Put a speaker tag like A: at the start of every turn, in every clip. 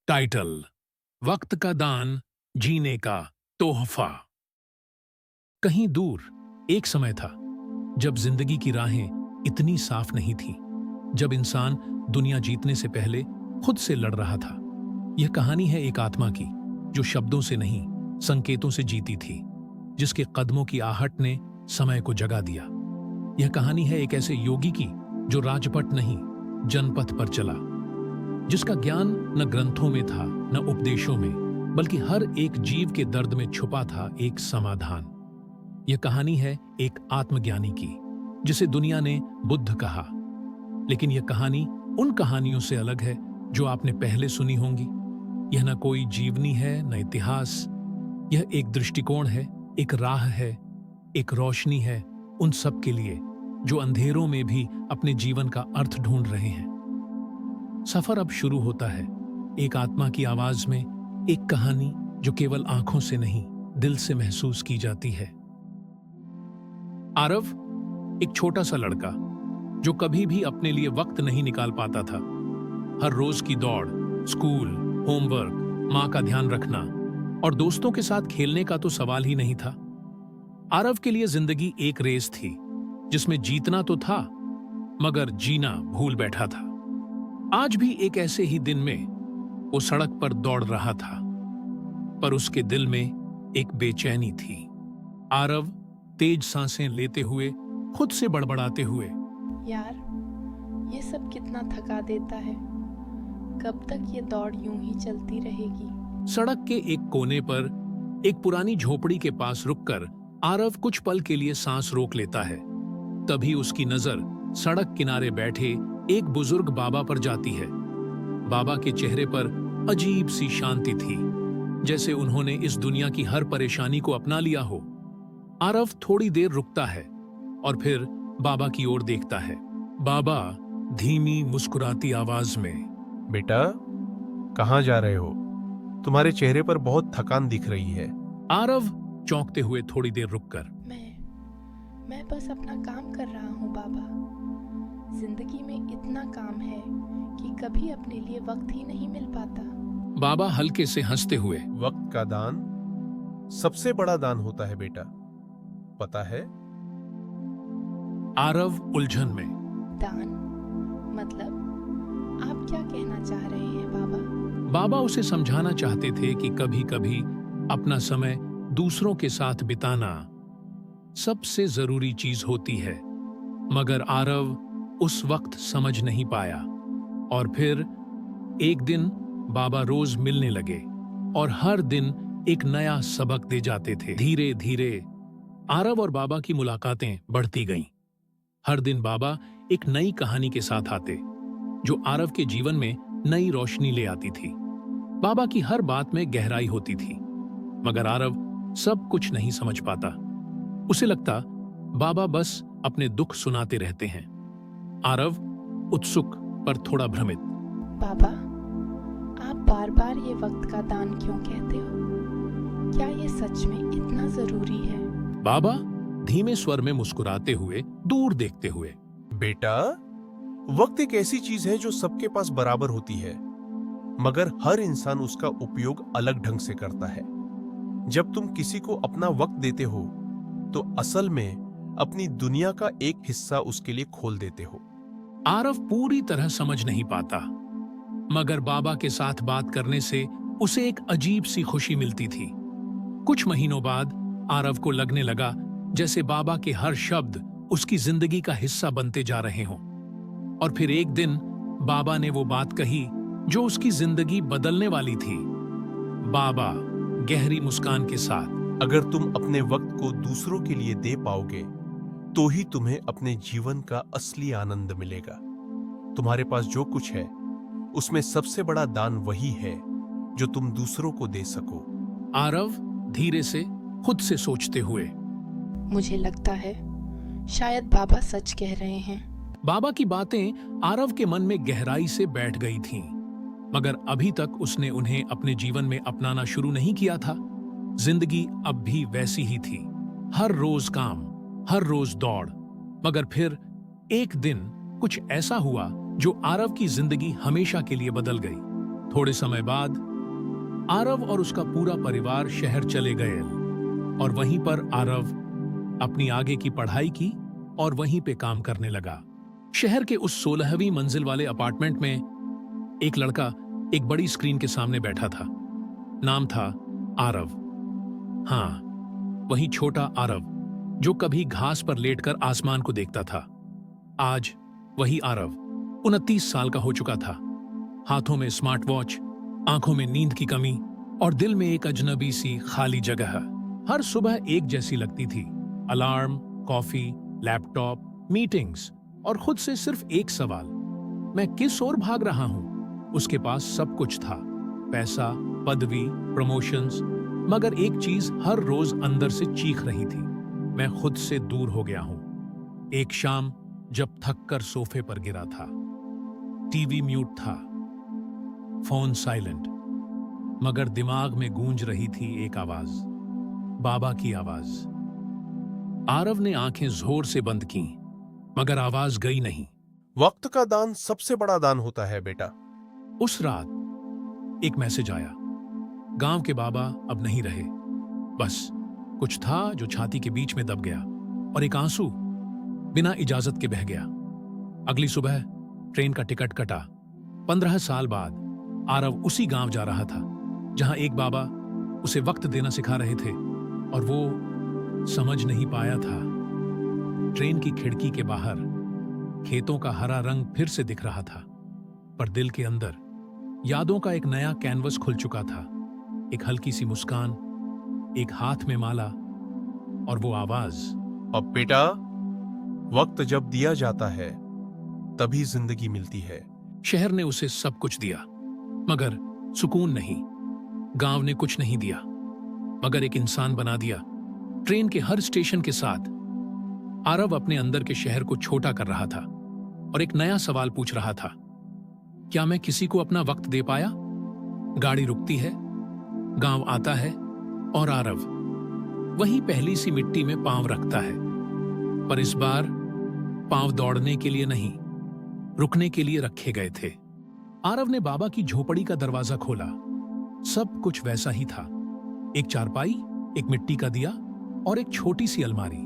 A: Title: वक्त का दान, जीने का तोहफा। कहीं दूर एक समय था जब जिंदगी की राहें इतनी साफ नहीं थीं, जब इंसान दुनिया जीतने से पहले खुद से लड़ रहा था। यह कहानी है एक आत्मा की जो शब्दों से नहीं, संकेतों से जीती थी, जिसके कदमों की आहट ने समय को जगा दिया। यह कहानी है एक ऐसे योगी की जो राजपट नहीं, जनपथ पर चला, जिसका ज्ञान न ग्रंथों में था न उपदेशों में, बल्कि हर एक जीव के दर्द में छुपा था एक समाधान। यह कहानी है एक आत्मज्ञानी की, जिसे दुनिया ने बुद्ध कहा। लेकिन यह कहानी उन कहानियों से अलग है जो आपने पहले सुनी होंगी। यह न कोई जीवनी है न इतिहास। यह एक दृष्टिकोण है, एक राह है, एक रोशनी है उन सब के लिए जो अंधेरों में भी अपने जीवन का अर्थ ढूंढ रहे हैं। सफर अब शुरू होता है, एक आत्मा की आवाज में, एक कहानी जो केवल आंखों से नहीं, दिल से महसूस की जाती है। आरव एक छोटा सा लड़का जो कभी भी अपने लिए वक्त नहीं निकाल पाता था। हर रोज की दौड़, स्कूल, होमवर्क, मां का ध्यान रखना और दोस्तों के साथ खेलने का तो सवाल ही नहीं था। आरव के लिए जिंदगी एक रेस थी जिसमें जीतना तो था, मगर जीना भूल बैठा था। आज भी एक ऐसे ही दिन में वो सड़क पर दौड़ रहा था, पर उसके दिल में एक बेचैनी थी। आरव तेज सांसें लेते हुए, खुद से बड़बड़ाते हुए,
B: यार, ये सब कितना थका देता है। कब तक ये दौड़ यूं ही चलती रहेगी?
A: सड़क के एक कोने पर एक पुरानी झोपड़ी के पास रुककर आरव कुछ पल के लिए सांस रोक लेता है। तभी उसकी नजर सड़क किनारे बैठे एक बुजुर्ग बाबा पर जाती है। बाबा के चेहरे पर अजीब सी शांति थी, जैसे उन्होंने इस दुनिया की हर परेशानी को अपना लिया हो। आरव थोड़ी देर रुकता है और फिर बाबा की ओर देखता है। बाबा धीमी मुस्कुराती आवाज में,
C: बेटा, कहाँ जा रहे हो? तुम्हारे चेहरे पर बहुत थकान दिख रही है।
A: आरव चौंकते हुए थोड़ी देर रुककर,
B: मैं बस अपना काम कर रहा हूँ बाबा। जिंदगी में इतना काम है कि कभी अपने लिए वक्त ही नहीं मिल पाता।
A: बाबा हल्के से हंसते हुए,
C: वक्त का दान सबसे बड़ा दान होता है बेटा, पता है?
A: आरव उलझन में,
B: दान मतलब आप क्या कहना चाह रहे हैं बाबा?
A: बाबा उसे समझाना चाहते थे कि कभी-कभी अपना समय दूसरों के साथ बिताना सबसे जरूरी चीज होती है, मगर आरव उस वक्त समझ नहीं पाया। और फिर एक दिन बाबा रोज मिलने लगे और हर दिन एक नया सबक दे जाते थे। धीरे धीरे आरव और बाबा की मुलाकातें बढ़ती गईं। हर दिन बाबा एक नई कहानी के साथ आते, जो आरव के जीवन में नई रोशनी ले आती थी। बाबा की हर बात में गहराई होती थी, मगर आरव सब कुछ नहीं समझ पाता। उसे लगता बाबा बस अपने दुख सुनाते रहते हैं। आरव उत्सुक पर थोड़ा भ्रमित,
B: बाबा, आप बार बार ये वक्त का दान क्यों कहते हो? क्या ये सच में इतना जरूरी है?
A: बाबा धीमे स्वर में मुस्कुराते हुए, दूर देखते हुए,
C: बेटा, वक्त एक ऐसी चीज है जो सबके पास बराबर होती है, मगर हर इंसान उसका उपयोग अलग ढंग से करता है। जब तुम किसी को अपना वक्त देते हो तो असल में अपनी दुनिया का एक हिस्सा उसके लिए खोल देते हो।
A: आरव पूरी तरह समझ नहीं पाता, मगर बाबा के साथ बात करने से उसे एक अजीब सी खुशी मिलती थी। कुछ महीनों बाद आरव को लगने लगा जैसे बाबा के हर शब्द उसकी जिंदगी का हिस्सा बनते जा रहे हों। और फिर एक दिन बाबा ने वो बात कही जो उसकी जिंदगी बदलने वाली थी। बाबा गहरी मुस्कान के साथ,
C: अगर तुम अपने वक्त को दूसरों के लिए दे पाओगे तो ही तुम्हें अपने जीवन का असली आनंद मिलेगा। तुम्हारे पास जो कुछ है उसमें सबसे बड़ा दान वही है जो तुम दूसरों को दे सको।
A: आरव धीरे से खुद से सोचते हुए,
B: मुझे लगता है शायद बाबा सच कह रहे हैं।
A: बाबा की बातें आरव के मन में गहराई से बैठ गई थीं, मगर अभी तक उसने उन्हें अपने जीवन में अपनाना शुरू नहीं किया था। जिंदगी अब भी वैसी ही थी, हर रोज काम, हर रोज दौड़। मगर फिर एक दिन कुछ ऐसा हुआ जो आरव की जिंदगी हमेशा के लिए बदल गई। थोड़े समय बाद आरव और उसका पूरा परिवार शहर चले गए और वहीं पर आरव अपनी आगे की पढ़ाई की और वहीं पे काम करने लगा। शहर के उस 16वीं मंजिल वाले अपार्टमेंट में एक लड़का एक बड़ी स्क्रीन के सामने बैठा था। नाम था आरव। हाँ, वही छोटा आरव जो कभी घास पर लेटकर आसमान को देखता था। आज वही आरव 29 साल का हो चुका था। हाथों में स्मार्ट वॉच, आंखों में नींद की कमी और दिल में एक अजनबी सी खाली जगह। हर सुबह एक जैसी लगती थी। अलार्म, कॉफी, लैपटॉप, मीटिंग्स और खुद से सिर्फ एक सवाल, मैं किस ओर भाग रहा हूं? उसके पास सब कुछ था, पैसा, पदवी, प्रमोशंस, मगर एक चीज हर रोज अंदर से चीख रही थी, मैं खुद से दूर हो गया हूं। एक शाम जब थककर सोफे पर गिरा था, टीवी म्यूट था, फोन साइलेंट, मगर दिमाग में गूंज रही थी एक आवाज, बाबा की आवाज। आरव ने आंखें जोर से बंद की, मगर आवाज गई नहीं।
C: वक्त का दान सबसे बड़ा दान होता है बेटा।
A: उस रात एक मैसेज आया, गांव के बाबा अब नहीं रहे। बस कुछ था जो छाती के बीच में दब गया और एक आंसू बिना इजाजत के बह गया। अगली सुबह ट्रेन का टिकट कटा। 15 साल बाद आरव उसी गांव जा रहा था जहां एक बाबा उसे वक्त देना सिखा रहे थे और वो समझ नहीं पाया था। ट्रेन की खिड़की के बाहर खेतों का हरा रंग फिर से दिख रहा था, पर दिल के अंदर यादों का एक नया कैनवस खुल चुका था। एक हल्की सी मुस्कान, एक हाथ में माला और वो आवाज,
C: अब बेटा, वक्त जब दिया जाता है तभी जिंदगी मिलती है।
A: शहर ने उसे सब कुछ दिया, मगर सुकून नहीं। गांव ने कुछ नहीं दिया, मगर एक इंसान बना दिया। ट्रेन के हर स्टेशन के साथ आरव अपने अंदर के शहर को छोटा कर रहा था और एक नया सवाल पूछ रहा था, क्या मैं किसी को अपना वक्त दे पाया? गाड़ी रुकती है, गांव आता है और आरव वहीं पहली सी मिट्टी में पांव रखता है, पर इस बार पांव दौड़ने के लिए नहीं, रुकने के लिए रखे गए थे। आरव ने बाबा की झोपड़ी का दरवाजा खोला। सब कुछ वैसा ही था, एक चारपाई, एक मिट्टी का दिया और एक छोटी सी अलमारी।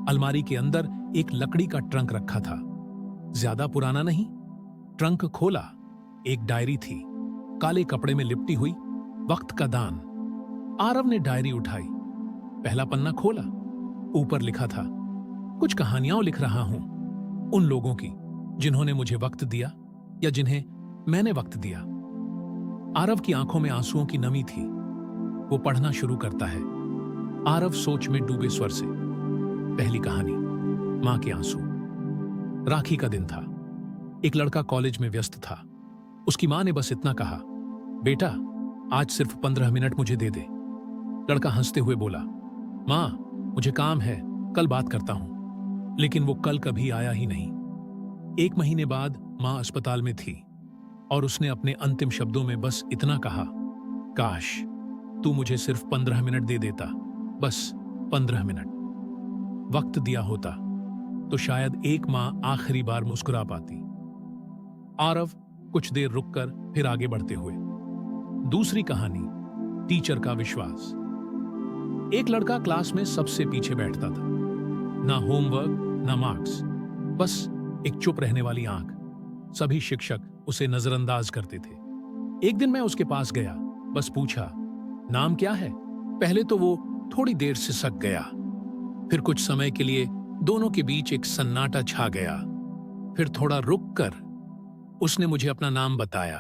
A: अलमारी के अंदर एक लकड़ी का ट्रंक रखा था, ज्यादा पुराना नहीं। ट्रंक खोला, एक डायरी थी, काले कपड़े में लिपटी हुई, वक्त का दान। आरव ने डायरी उठाई, पहला पन्ना खोला। ऊपर लिखा था, कुछ कहानियां लिख रहा हूं उन लोगों की जिन्होंने मुझे वक्त दिया या जिन्हें मैंने वक्त दिया। आरव की आंखों में आंसुओं की नमी थी। वो पढ़ना शुरू करता है। आरव सोच में डूबे स्वर से। पहली कहानी, मां के आंसू। राखी का दिन था। एक लड़का कॉलेज में व्यस्त था। उसकी मां ने बस इतना कहा, बेटा आज सिर्फ 15 मिनट मुझे दे दे। लड़का हंसते हुए बोला, मां मुझे काम है, कल बात करता हूं। लेकिन वो कल कभी आया ही नहीं। 1 महीने बाद मां अस्पताल में थी और उसने अपने अंतिम शब्दों में बस इतना कहा, काश तू मुझे सिर्फ 15 मिनट दे देता, बस 15 मिनट। वक्त दिया होता तो शायद एक मां आखिरी बार मुस्कुरा पाती। आरव कुछ देर रुककर फिर आगे बढ़ते हुए। दूसरी कहानी, टीचर का विश्वास। एक लड़का क्लास में सबसे पीछे बैठता था, ना होमवर्क ना मार्क्स, बस एक चुप रहने वाली आंख। सभी शिक्षक उसे नजरअंदाज करते थे। एक दिन मैं उसके पास गया, बस पूछा, नाम क्या है? पहले तो वो थोड़ी देर सिसक गया, फिर कुछ समय के लिए दोनों के बीच एक सन्नाटा छा गया। फिर थोड़ा रुककर उसने मुझे अपना नाम बताया।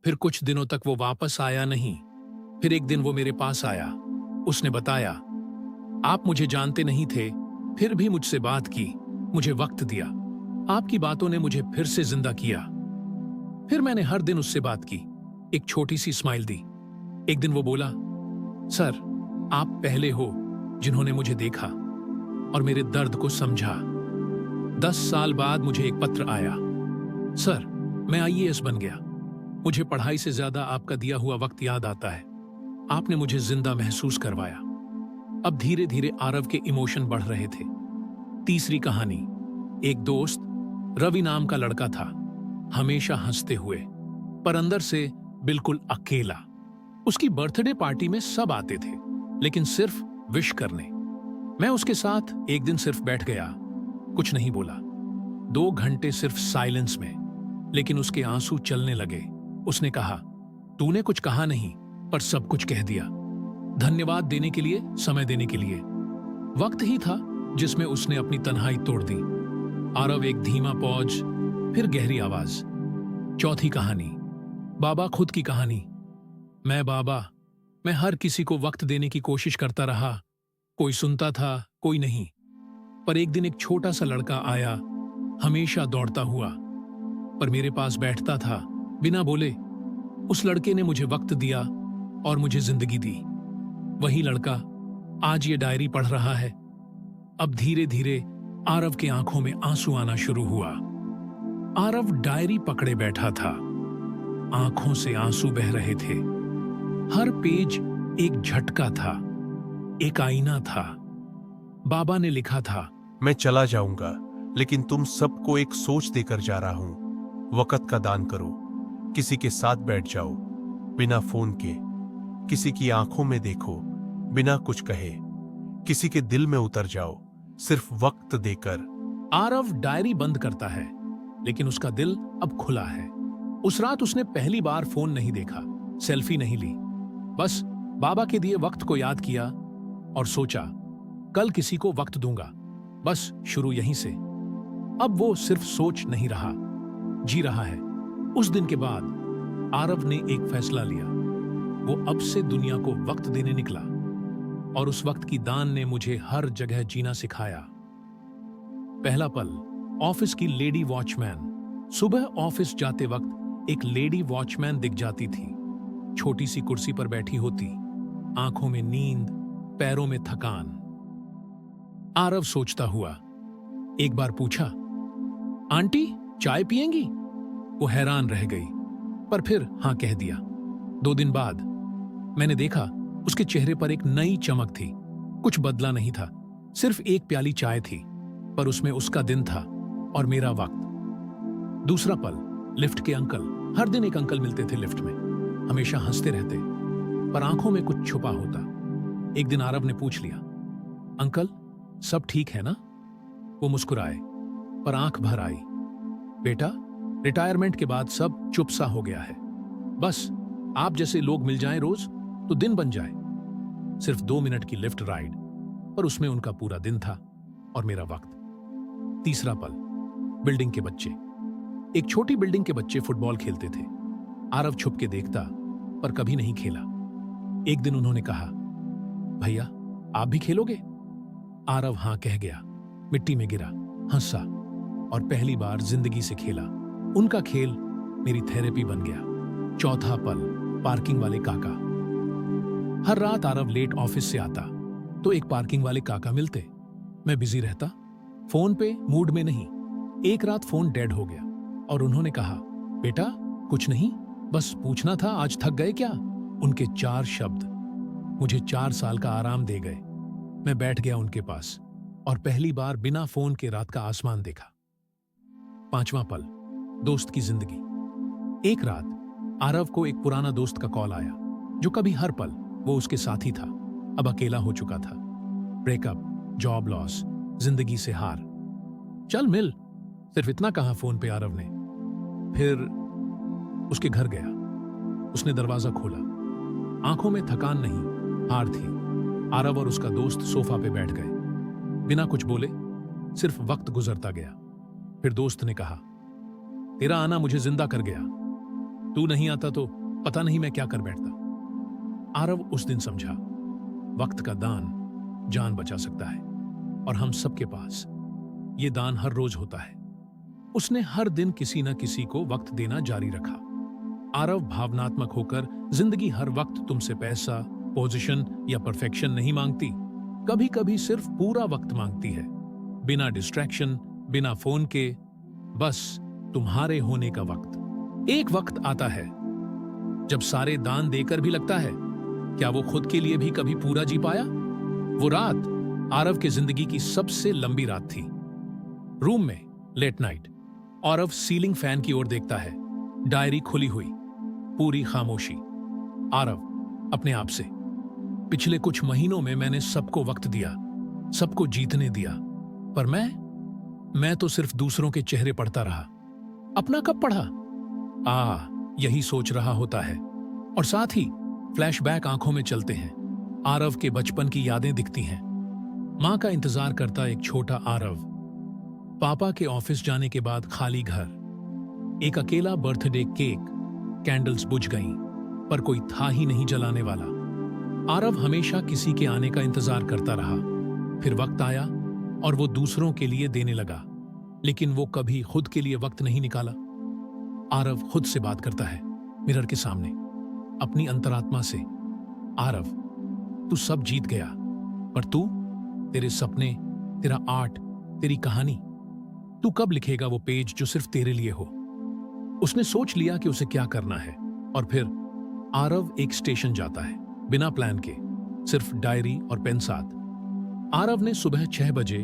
A: फिर कुछ दिनों तक वो वापस आया नहीं। फिर एक दिन वो मेरे पास आया। उसने बताया, आप मुझे जानते नहीं थे, फिर भी मुझसे बात की, मुझे वक्त दिया। आपकी बातों ने मुझे फिर से जिंदा किया। फिर मैंने हर दिन उससे बात की, एक छोटी सी स्माइल दी। एक दिन वो बोला, सर आप पहले हो जिन्होंने मुझे देखा और मेरे दर्द को समझा। 10 साल बाद मुझे एक पत्र आया, सर मैं IAS बन गया। मुझे पढ़ाई से ज्यादा आपका दिया हुआ वक्त याद आता है। आपने मुझे जिंदा महसूस करवाया। अब धीरे धीरे आरव के इमोशन बढ़ रहे थे। तीसरी कहानी, एक दोस्त रवि नाम का लड़का था, हमेशा हंसते हुए, पर अंदर से बिल्कुल अकेला। उसकी बर्थडे पार्टी में सब आते थे, लेकिन सिर्फ विश करने। मैं उसके साथ एक दिन सिर्फ बैठ गया, कुछ नहीं बोला। 2 घंटे सिर्फ साइलेंस में, लेकिन उसके आंसू चलने लगे। उसने कहा, तूने कुछ कहा नहीं, पर सब कुछ कह दिया। धन्यवाद देने के लिए, समय देने के लिए। वक्त ही था जिसमें उसने अपनी तन्हाई तोड़ दी। आरव एक धीमा पॉज, फिर गहरी आवाज। चौथी कहानी, बाबा खुद की कहानी। मैं हर किसी को वक्त देने की कोशिश करता रहा। कोई सुनता था, कोई नहीं। पर एक दिन एक छोटा सा लड़का आया, हमेशा दौड़ता हुआ, पर मेरे पास बैठता था बिना बोले। उस लड़के ने मुझे वक्त दिया और मुझे जिंदगी दी। वही लड़का आज ये डायरी पढ़ रहा है। अब धीरे धीरे आरव की आंखों में आंसू आना शुरू हुआ। आरव डायरी पकड़े बैठा था, आंखों से आंसू बह रहे थे। हर पेज एक झटका था, एक आईना था। बाबा ने लिखा था,
C: मैं चला जाऊंगा, लेकिन तुम सबको एक सोच देकर जा रहा हूं। वक्त का दान करो, किसी के साथ बैठ जाओ बिना फोन के, किसी की आंखों में देखो बिना कुछ कहे, किसी के दिल में उतर जाओ सिर्फ वक्त देकर।
A: आरव डायरी बंद करता है, लेकिन उसका दिल अब खुला है। उस रात उसने पहली बार फोन नहीं देखा, सेल्फी नहीं ली, बस बाबा के दिए वक्त को याद किया और सोचा, कल किसी को वक्त दूंगा। बस शुरू यहीं से। अब वो सिर्फ सोच नहीं रहा, जी रहा है। उस दिन के बाद आरव ने एक फैसला लिया। वो अब से दुनिया को वक्त देने निकला, और उस वक्त की दान ने मुझे हर जगह जीना सिखाया। पहला पल, ऑफिस की लेडी वॉचमैन। सुबह ऑफिस जाते वक्त एक लेडी वॉचमैन दिख जाती थी। छोटी सी कुर्सी पर बैठी होती, आंखों में नींद, पैरों में थकान। आरव सोचता हुआ एक बार पूछा, आंटी चाय पिएंगी? वो हैरान रह गई, पर फिर हां कह दिया। 2 दिन बाद मैंने देखा उसके चेहरे पर एक नई चमक थी। कुछ बदला नहीं था, सिर्फ एक प्याली चाय थी, पर उसमें उसका दिन था और मेरा वक्त। दूसरा पल, लिफ्ट के अंकल। हर दिन एक अंकल मिलते थे लिफ्ट में, हमेशा हंसते रहते, पर आंखों में कुछ छुपा होता। एक दिन आरव ने पूछ लिया, अंकल सब ठीक है ना? वो मुस्कुराए, पर आंख भर आई। बेटा, रिटायरमेंट के बाद सब चुप सा हो गया है। बस आप जैसे लोग मिल जाएं रोज तो दिन बन जाए। सिर्फ 2 मिनट की लिफ्ट राइड, पर उसमें उनका पूरा दिन था और मेरा वक्त। तीसरा पल, बिल्डिंग के बच्चे। एक छोटी बिल्डिंग के बच्चे फुटबॉल खेलते थे। आरव छुप के देखता, पर कभी नहीं खेला। एक दिन उन्होंने कहा, भैया आप भी खेलोगे? आरव हां कह गया, मिट्टी में गिरा, हंसा और पहली बार जिंदगी से खेला। उनका खेल मेरी थेरेपी बन गया। चौथा पल, पार्किंग वाले काका। हर रात आरव लेट ऑफिस से आता तो एक पार्किंग वाले काका मिलते। मैं बिजी रहता, फोन पे मूड में नहीं। एक रात फोन डेड हो गया और उन्होंने कहा, बेटा कुछ नहीं, बस पूछना था आज थक गए क्या? उनके 4 शब्द मुझे 4 साल का आराम दे गए। मैं बैठ गया उनके पास और पहली बार बिना फोन के रात का आसमान देखा। 5वां पल, दोस्त की जिंदगी। एक रात आरव को एक पुराना दोस्त का कॉल आया, जो कभी हर पल वो उसके साथी था, अब अकेला हो चुका था। ब्रेकअप, जॉब लॉस, जिंदगी से हार। चल मिल, सिर्फ इतना कहा फोन पे आरव ने। फिर उसके घर गया। उसने दरवाजा खोला, आंखों में थकान नहीं, हार थी। आरव और उसका दोस्त सोफा पे बैठ गए, बिना कुछ बोले, सिर्फ वक्त गुजरता गया। फिर दोस्त ने कहा, तेरा आना मुझे जिंदा कर गया, तू नहीं आता तो पता नहीं मैं क्या कर बैठता। आरव उस दिन समझा, वक्त का दान जान बचा सकता है, और हम सबके पास ये दान हर रोज होता है। उसने हर दिन किसी न किसी को वक्त देना जारी रखा। आरव भावनात्मक होकर जिंदगी हर वक्त तुमसे पैसा, पोजीशन या परफेक्शन नहीं मांगती, कभी कभी सिर्फ पूरा वक्त मांगती है, बिना डिस्ट्रैक्शन, बिना फोन के, बस तुम्हारे होने का वक्त। एक वक्त आता है जब सारे दान देकर भी लगता है, क्या वो खुद के लिए भी कभी पूरा जी पाया? वो रात आरव की जिंदगी की सबसे लंबी रात थी। रूम में late night, Aarav ceiling fan की ओर देखता है, डायरी खुली हुई, पूरी खामोशी। आरव अपने आप से, पिछले कुछ महीनों में मैंने सबको वक्त दिया, सबको जीतने दिया, पर मैं तो सिर्फ दूसरों के चेहरे पढ़ता रहा। अपना कब पढ़ा? यही सोच रहा होता है। और साथ ही फ्लैशबैक आंखों में चलते हैं। आरव के बचपन की यादें दिखती हैं। मां का इंतजार करता एक छोटा आरव, पापा के ऑफिस जाने के बाद खाली घर, एक अकेला बर्थडे केक, कैंडल्स बुझ गईं, पर कोई था ही नहीं जलाने वाला। आरव हमेशा किसी के आने का इंतजार करता रहा। फिर वक्त आया और वो दूसरों के लिए देने लगा, लेकिन वो कभी खुद के लिए वक्त नहीं निकाला। आरव खुद से बात करता है, मिरर के सामने, अपनी अंतरात्मा से। आरव, तू सब जीत गया, पर तू, तेरे सपने, तेरा आर्ट, तेरी कहानी, तू कब लिखेगा वो पेज जो सिर्फ तेरे लिए हो? उसने सोच लिया कि उसे क्या करना है, और फिर आरव एक स्टेशन जाता है, बिना प्लान के, सिर्फ डायरी और पेन साथ। आरव ने सुबह 6 बजे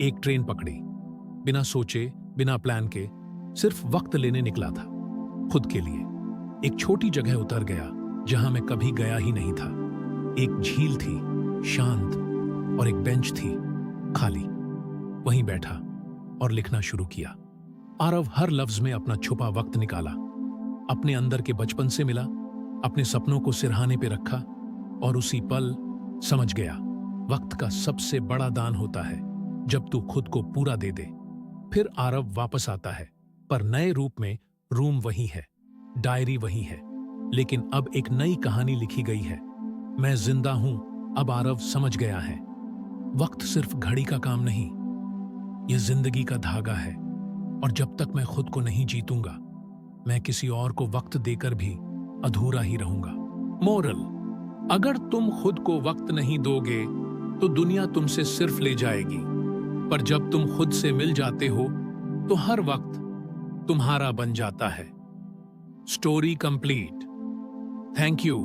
A: एक ट्रेन पकड़ी, बिना सोचे, बिना प्लान के, सिर्फ वक्त लेने निकला था, खुद के लिए। एक छोटी जगह उतर गया जहां मैं कभी गया ही नहीं था। एक झील थी, शांत, और एक बेंच थी, खाली। वहीं बैठा और लिखना शुरू किया। आरव हर लफ्ज में अपना छुपा वक्त निकाला, अपने अंदर के बचपन से मिला, अपने सपनों को सिरहाने पे रखा, और उसी पल समझ गया, वक्त का सबसे बड़ा दान होता है जब तू खुद को पूरा दे दे। फिर आरव वापस आता है, पर नए रूप में। रूम वही है, डायरी वही है, लेकिन अब एक नई कहानी लिखी गई है। मैं जिंदा हूं, अब आरव समझ गया है। वक्त सिर्फ घड़ी का काम नहीं, यह जिंदगी का धागा है, और जब तक मैं खुद को नहीं जीतूंगा, मैं किसी और को वक्त देकर भी अधूरा ही रहूंगा। मोरल: अगर तुम खुद को वक्त नहीं दोगे तो दुनिया तुमसे सिर्फ ले जाएगी, पर जब तुम खुद से मिल जाते हो तो हर वक्त तुम्हारा बन जाता है। Story complete. Thank you.